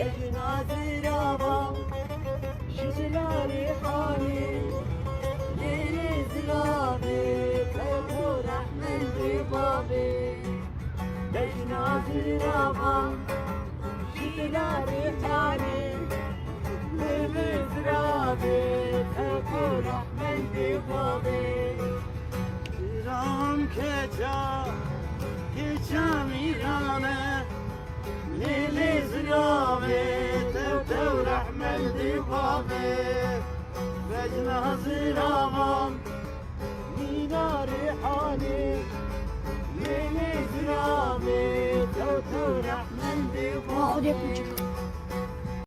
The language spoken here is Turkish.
لجنازي رابا شجلاري حالي ليلي زلابي تقول أحمد ببابي لجنازي رابا شجلاري حالي ليلي زلابي تقول أحمد ببابي İran keca geçam İran'e Lili zirabe tev rahmel dibabe Vecna ziravam Minari hali Lili zirabe tev rahmel dibabe